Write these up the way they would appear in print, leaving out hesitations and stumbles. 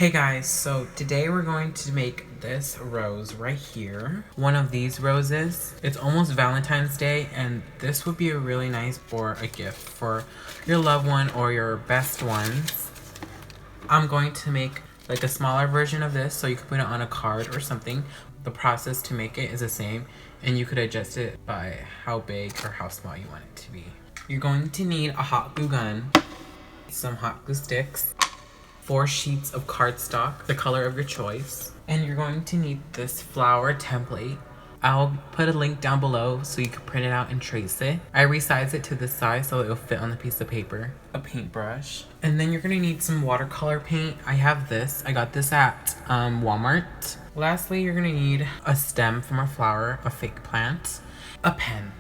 Hey guys, so today we're going to make this rose right here. One of these roses. It's almost Valentine's Day and this would be a really nice for a gift for your loved one or your best ones. I'm going to make like a smaller version of this so you can put it on a card or something. The process to make it is the same and you could adjust it by how big or how small you want it to be. You're going to need a hot glue gun, some hot glue sticks, 4 sheets of cardstock, the color of your choice. And you're going to need this flower template. I'll put a link down below so you can print it out and trace it. I resize it to this size so it'll fit on the piece of paper. A paintbrush. And then you're gonna need some watercolor paint. I have this. I got this at Walmart. Lastly, you're gonna need a stem from a flower, a fake plant, a pen.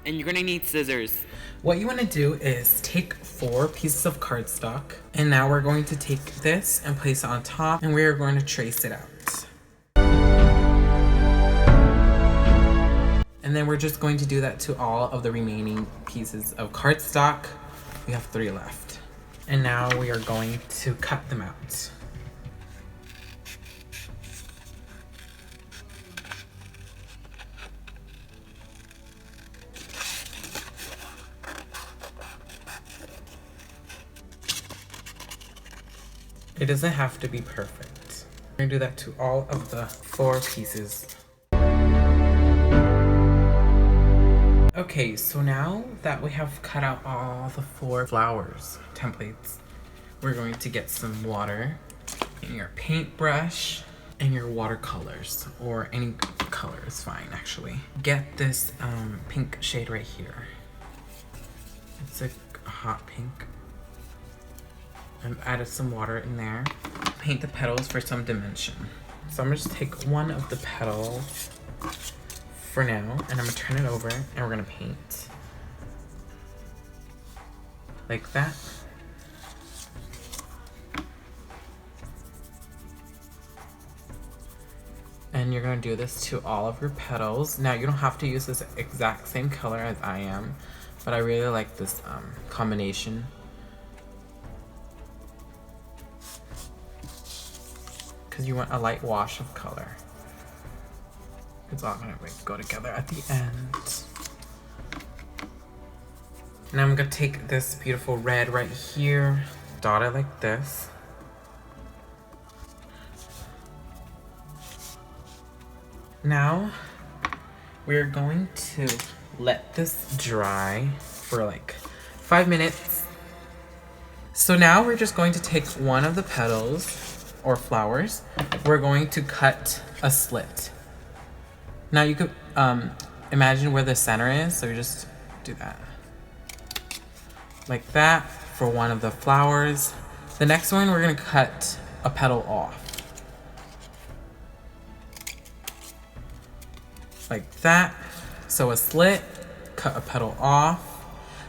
And you're gonna need scissors. What you want to do is take 4 pieces of cardstock, and now we're going to take this and place it on top, and we are going to trace it out. And then we're just going to do that to all of the remaining pieces of cardstock. We have 3 left. And now we are going to cut them out. It doesn't have to be perfect. We're gonna do that to all of the 4 pieces. Okay, so now that we have cut out all the 4 flowers templates, we're going to get some water and your paintbrush and your watercolors, or any color is fine actually. Get this pink shade right here. It's a hot pink. I've added some water in there. Paint the petals for some dimension. So I'm gonna just take one of the petals for now, and I'm gonna turn it over and we're gonna paint. Like that. And you're gonna do this to all of your petals. Now you don't have to use this exact same color as I am, but I really like this combination. Because you want a light wash of color. It's all gonna like go together at the end. Now I'm gonna take this beautiful red right here, dot it like this. Now we're going to let this dry for like 5 minutes. So now we're just going to take one of the petals or flowers. We're going to cut a slit. Now you could imagine where the center is, so you just do that. Like that for one of the flowers. The next one, we're gonna cut a petal off. Like that. So a slit, cut a petal off.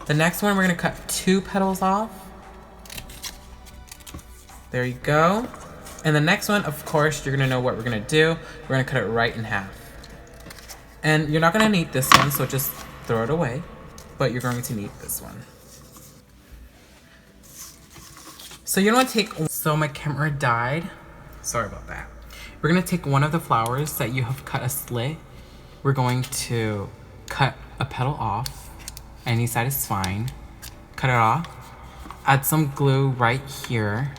The next one, we're gonna cut 2 petals off. There you go. And the next one, of course, you're gonna know what we're gonna do. We're gonna cut it right in half. And you're not gonna need this one, so just throw it away. But you're going to need this one. So you're gonna take, so my camera died. Sorry about that. We're gonna take one of the flowers that you have cut a slit. We're going to cut a petal off. Any side is fine. Cut it off. Add some glue right here.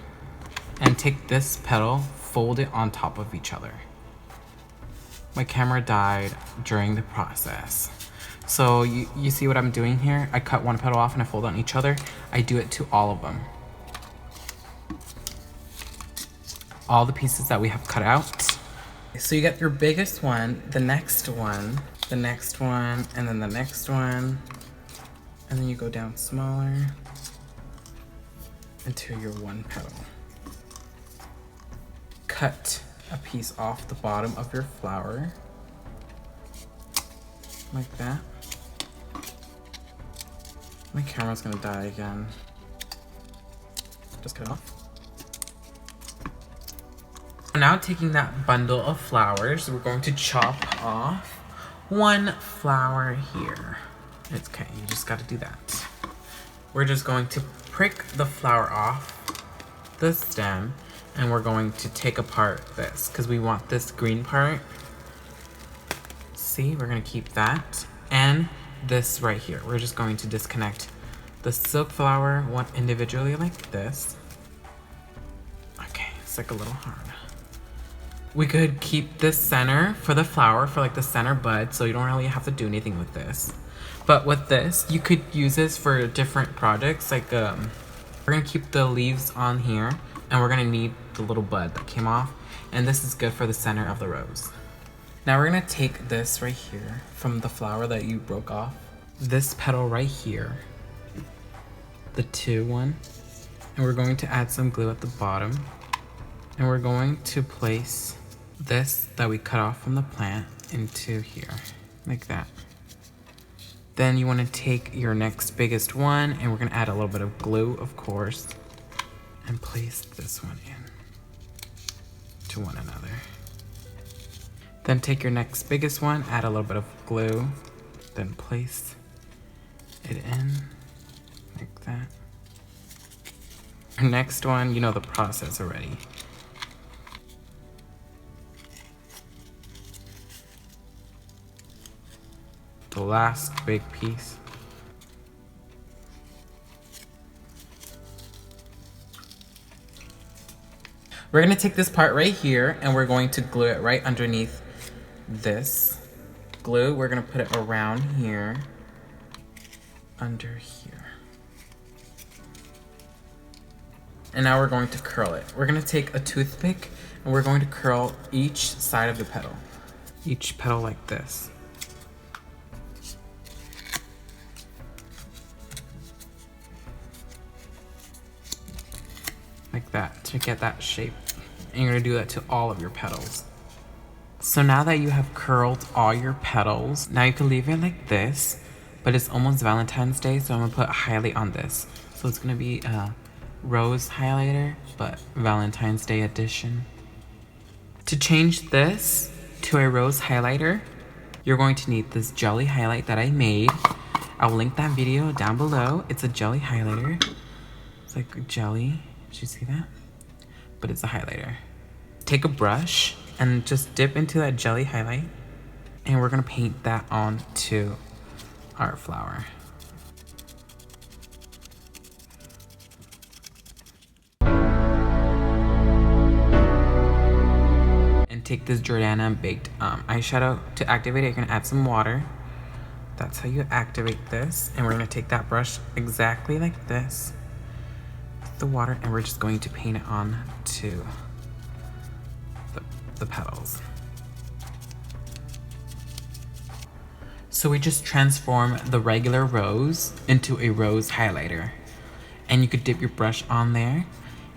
And take this petal, fold it on top of each other. My camera died during the process. So you see what I'm doing here? I cut one petal off and I fold on each other. I do it to all of them. All the pieces that we have cut out. So you get your biggest one, the next one, the next one, and then the next one. And then you go down smaller until your one petal. Cut a piece off the bottom of your flower, like that. My camera's gonna die again. Just cut it off. Now taking that bundle of flowers, we're going to chop off one flower here. It's okay, you just gotta do that. We're just going to prick the flower off the stem, and we're going to take apart this because we want this green part. See, we're gonna keep that. And this right here, we're just going to disconnect the silk flower one individually like this. Okay, it's like a little hard. We could keep this center for the flower, for like the center bud, so you don't really have to do anything with this. But with this, you could use this for different projects. Like we're gonna keep the leaves on here, and we're gonna need the little bud that came off. And this is good for the center of the rose. Now we're gonna take this right here from the flower that you broke off. This petal right here, the 2 one, and we're going to add some glue at the bottom. And we're going to place this that we cut off from the plant into here, like that. Then you wanna take your next biggest one, and we're gonna add a little bit of glue, of course, and place this one in to one another. Then take your next biggest one, add a little bit of glue, then place it in like that. Our next one, you know the process already. The last big piece. We're gonna take this part right here and we're going to glue it right underneath this glue. We're gonna put it around here, under here. And now we're going to curl it. We're gonna take a toothpick and we're going to curl each side of the petal. Each petal like this. Like that, to get that shape. And you're gonna do that to all of your petals. So now that you have curled all your petals, now you can leave it like this, but it's almost Valentine's Day, so I'm gonna put a highlight on this. So it's gonna be a rose highlighter, but Valentine's Day edition. To change this to a rose highlighter, you're going to need this jelly highlight that I made. I'll link that video down below. It's a jelly highlighter. It's like jelly. Did you see that? But it's a highlighter. Take a brush and just dip into that jelly highlight, and we're gonna paint that onto our flower. And take this Jordana baked eyeshadow. To activate it, you're gonna add some water. That's how you activate this. And we're gonna take that brush exactly like this, the water, and we're just going to paint it on to the petals. So we just transform the regular rose into a rose highlighter, and you could dip your brush on there.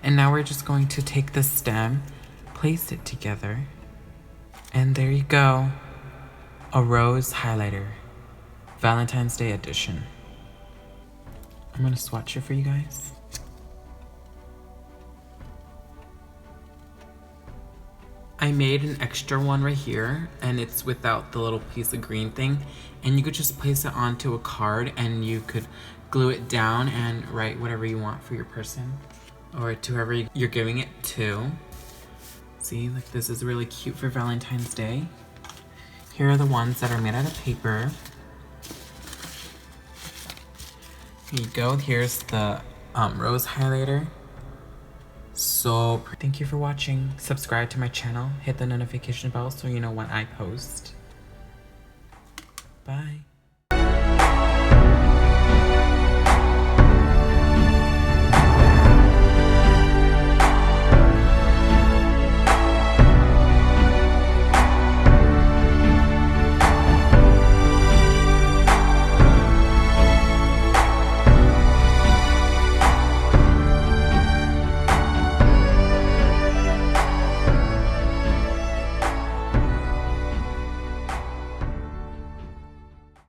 And now we're just going to take the stem, place it together, and there you go, a rose highlighter, Valentine's Day edition. I'm gonna swatch it for you guys. I made an extra one right here, and it's without the little piece of green thing, and you could just place it onto a card and you could glue it down and write whatever you want for your person or to whoever you're giving it to. See, like this is really cute for Valentine's Day. Here are the ones that are made out of paper. Here you go. Here's the rose highlighter. So thank you for watching. Subscribe to my channel, hit the notification bell so you know when I post. Bye.